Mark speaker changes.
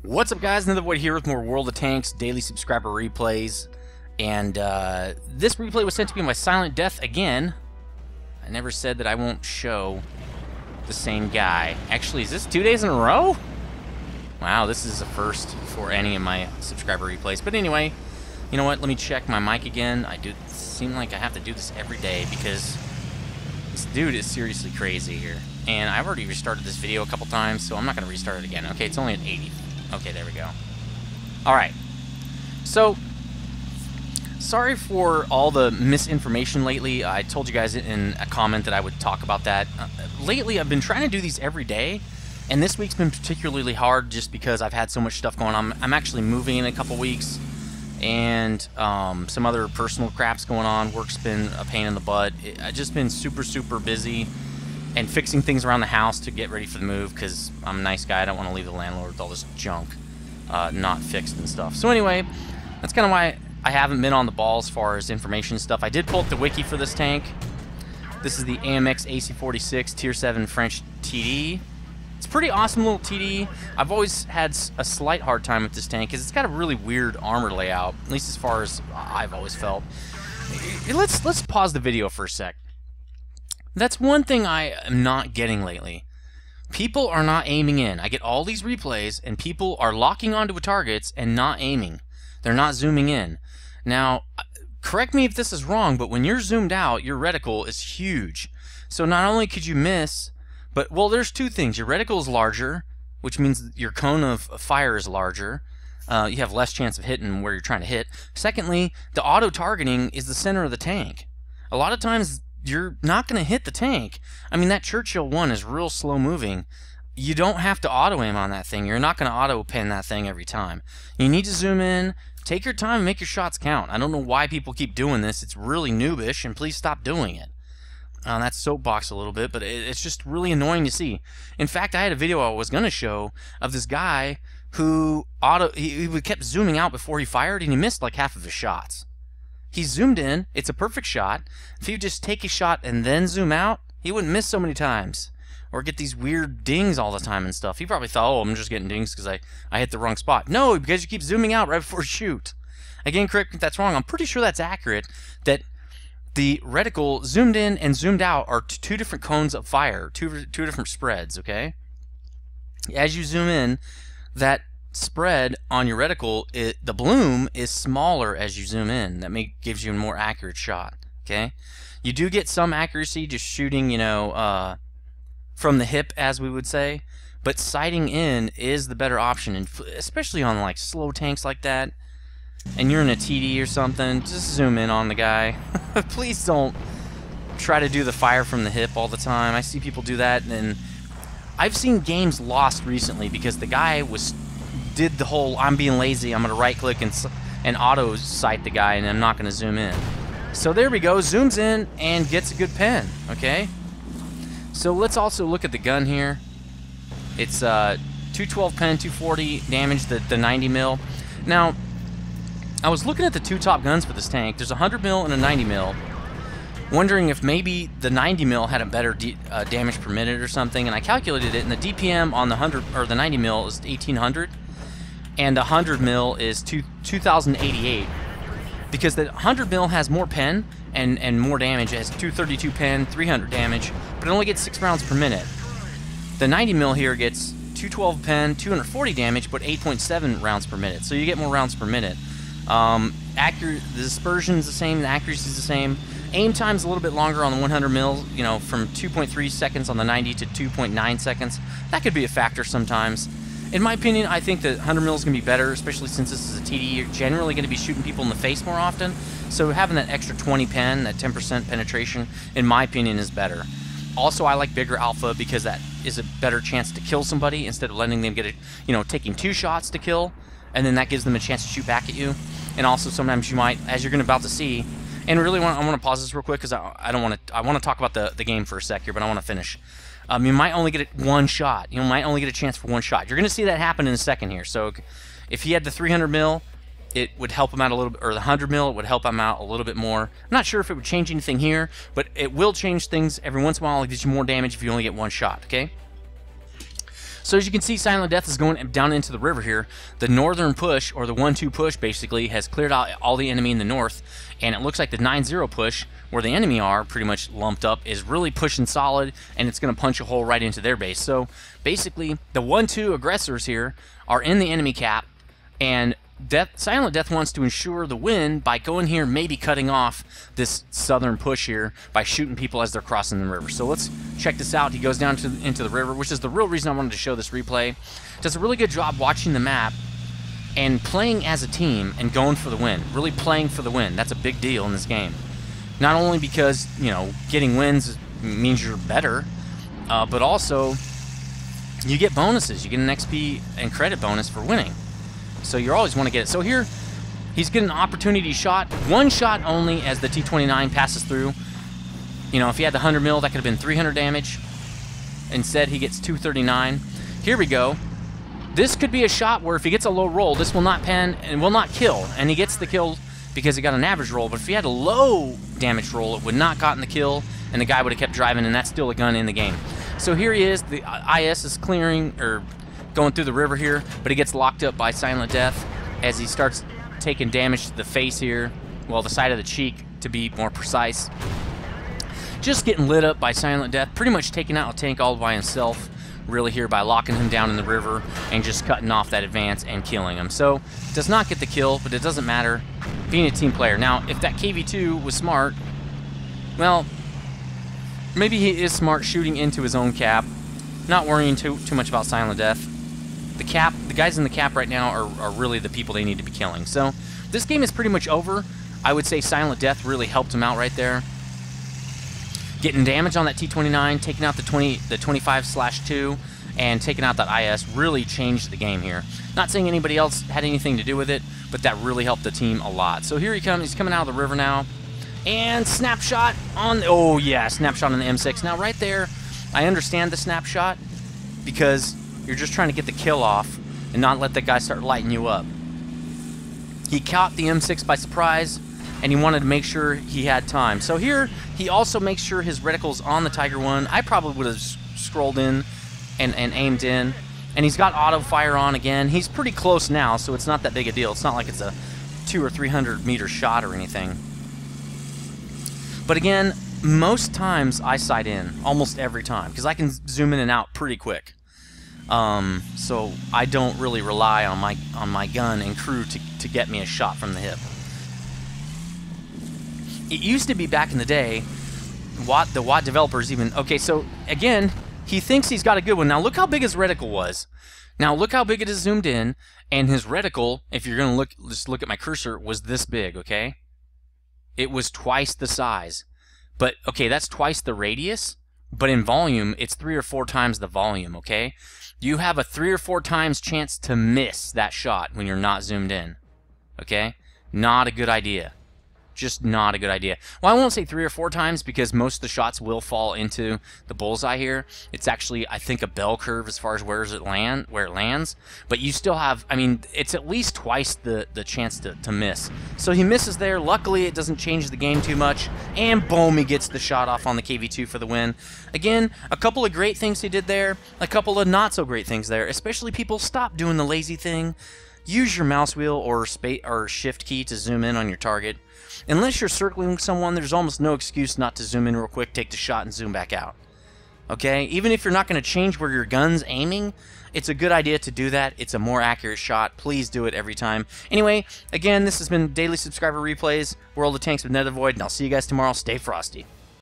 Speaker 1: What's up, guys? Nethervvoid here with more World of Tanks daily subscriber replays. And this replay was sent to me by Silent Death again. I never said that I won't show the same guy. Actually, is this 2 days in a row? Wow, this is a first for any of my subscriber replays. But anyway, you know what? Let me check my mic again. I do seem like I have to do this every day because this dude is seriously crazy here. And I've already restarted this video a couple times, so I'm not going to restart it again. Okay, it's only at 80. Okay, there we go. Alright. So, sorry for all the misinformation lately. I told you guys in a comment that I would talk about that. Lately, I've been trying to do these every day, and this week's been particularly hard just because I've had so much stuff going on. I'm actually moving in a couple weeks, and some other personal crap's going on. Work's been a pain in the butt. I've just been super busy and fixing things around the house to get ready for the move because I'm a nice guy. I don't want to leave the landlord with all this junk not fixed and stuff. So anyway, that's kind of why I haven't been on the ball as far as information stuff. I did pull up the wiki for this tank. This is the AMX AC 46 Tier 7 French TD. It's a pretty awesome little TD. I've always had a slight hard time with this tank because it's got a really weird armor layout, at least as far as I've always felt. Let's pause the video for a sec. That's one thing I am not getting lately. People are not aiming in. I get all these replays, and people are locking onto targets and not aiming. They're not zooming in. Now, correct me if this is wrong, but when you're zoomed out, your reticle is huge. So not only could you miss, but, well, there's two things. Your reticle is larger, which means your cone of fire is larger. You have less chance of hitting where you're trying to hit. Secondly, the auto-targeting is the center of the tank. A lot of times, you're not going to hit the tank. I mean, that Churchill 1 is real slow moving. You don't have to auto-aim on that thing. You're not going to auto-pin that thing every time. You need to zoom in, take your time, and make your shots count. I don't know why people keep doing this. It's really noobish, and please stop doing it. That's soapbox a little bit, but it's just really annoying to see. In fact, I had a video I was going to show of this guy who he kept zooming out before he fired, and he missed like half of his shots. He zoomed in, it's a perfect shot. If he would just take a shot and then zoom out, he wouldn't miss so many times. Or get these weird dings all the time and stuff. He probably thought, oh, I'm just getting dings because I hit the wrong spot. No, because you keep zooming out right before shoot. Again, correct me if that's wrong. I'm pretty sure that's accurate, that the reticle zoomed in and zoomed out are two different cones of fire, two different spreads, okay? As you zoom in, that spread on your reticle, the bloom is smaller as you zoom in. That gives you a more accurate shot. Okay, you do get some accuracy just shooting, you know, from the hip, as we would say, but sighting in is the better option, and especially on like slow tanks like that. And you're in a TD or something, just zoom in on the guy. Please don't try to do the fire from the hip all the time. I see people do that, and I've seen games lost recently because the guy did the whole I'm being lazy, I'm going to right click and auto sight the guy, and I'm not going to zoom in. So there we go, zooms in and gets a good pen, okay? So let's also look at the gun here. It's 212 pen, 240 damage, the 90 mil. Now, I was looking at the two top guns for this tank. There's a 100 mil and a 90 mil. Wondering if maybe the 90 mil had a better damage per minute or something, and I calculated it, and the DPM on the 100 or the 90 mil is 1800. And the 100 mil is 2088, because the 100 mil has more pen and more damage. It has 232 pen, 300 damage, but it only gets 6 rounds per minute. The 90 mil here gets 212 pen, 240 damage, but 8.7 rounds per minute. So you get more rounds per minute. The dispersion is the same, the accuracy is the same. Aim time's a little bit longer on the 100 mil, you know, from 2.3 seconds on the 90 to 2.9 seconds. That could be a factor sometimes. In my opinion, I think that 100 mil is going to be better, especially since this is a TD. You're generally going to be shooting people in the face more often, so having that extra 20 pen, that 10% penetration, in my opinion, is better. Also, I like bigger alpha because that is a better chance to kill somebody instead of letting them get it, you know, taking 2 shots to kill, and then that gives them a chance to shoot back at you. And also, sometimes you might, as you're about to see, and really, I want to pause this real quick because I want to talk about the game for a sec here, but I want to finish. You might only get one shot. You might only get a chance for one shot. You're going to see that happen in a second here. So if he had the 300 mil, it would help him out a little bit, or the 100 mil, it would help him out a little bit more. I'm not sure if it would change anything here, but it will change things every once in a while. It gives you more damage if you only get one shot, okay? So as you can see, Silent Death is going down into the river here. The northern push, or the 1-2 push, basically, has cleared out all the enemy in the north, and it looks like the 9-0 push, where the enemy are pretty much lumped up, is really pushing solid, and it's going to punch a hole right into their base. So basically, the 1-2 aggressors here are in the enemy cap, and Silent Death wants to ensure the win by going here, maybe cutting off this southern push here by shooting people as they're crossing the river. So let's check this out. He goes down into the river, which is the real reason I wanted to show this replay. Does a really good job watching the map and playing as a team and going for the win. Really playing for the win. That's a big deal in this game. Not only because, you know, getting wins means you're better, but also you get bonuses. You get an XP and credit bonus for winning. So you always want to get it. So here, he's getting an opportunity shot. One shot only as the T-29 passes through. You know, if he had the 100 mil, that could have been 300 damage. Instead, he gets 239. Here we go. This could be a shot where if he gets a low roll, this will not pen and will not kill. And he gets the kill because he got an average roll. But if he had a low damage roll, it would not gotten the kill, and the guy would have kept driving, and that's still a gun in the game. So here he is. The IS is clearing, or going through the river here, but he gets locked up by Silent Death as he starts taking damage to the face here, well, the side of the cheek to be more precise. Just getting lit up by Silent Death, pretty much taking out a tank all by himself, really here by locking him down in the river and just cutting off that advance and killing him. So, does not get the kill, but it doesn't matter, being a team player. Now, if that KV-2 was smart, well, maybe he is smart shooting into his own cap, not worrying too much about Silent Death. The guys in the cap right now are really the people they need to be killing. So this game is pretty much over. I would say Silent Death really helped him out right there. Getting damage on that T-29, taking out the 25/2, and taking out that IS really changed the game here. Not saying anybody else had anything to do with it, but that really helped the team a lot. So here he comes. He's coming out of the river now. And snapshot on... Oh, yeah, snapshot on the M6. Now, right there, I understand the snapshot because you're just trying to get the kill off and not let that guy start lighting you up. He caught the M6 by surprise, and he wanted to make sure he had time. So here, he also makes sure his reticle's on the Tiger 1. I probably would have scrolled in and aimed in. And he's got auto fire on again. He's pretty close now, so it's not that big a deal. It's not like it's a 200 or 300 meter shot or anything. But again, most times I sight in, almost every time, because I can zoom in and out pretty quick. So I don't really rely on my gun and crew to get me a shot from the hip. It used to be back in the day, the Watt developers even... Okay, so again, he thinks he's got a good one. Now look how big his reticle was. Now look how big it is zoomed in, and his reticle, if you're going to just look at my cursor, was this big, okay? It was twice the size. But, okay, that's twice the radius, but in volume, it's 3 or 4 times the volume, okay? You have a 3 or 4 times chance to miss that shot when you're not zoomed in, okay? Not a good idea. Just not a good idea. Well, I won't say 3 or 4 times because most of the shots will fall into the bullseye here. It's actually, I think, a bell curve as far as where it lands. But you still have, I mean, it's at least twice the chance to miss. So he misses there. Luckily, it doesn't change the game too much. And boom, he gets the shot off on the KV-2 for the win. Again, a couple of great things he did there. A couple of not so great things there. Especially people, stop doing the lazy thing. Use your mouse wheel or shift key to zoom in on your target. Unless you're circling someone, there's almost no excuse not to zoom in real quick, take the shot, and zoom back out. Okay? Even if you're not going to change where your gun's aiming, it's a good idea to do that. It's a more accurate shot. Please do it every time. Anyway, again, this has been Daily Subscriber Replays, World of Tanks with nethervvoid, and I'll see you guys tomorrow. Stay frosty.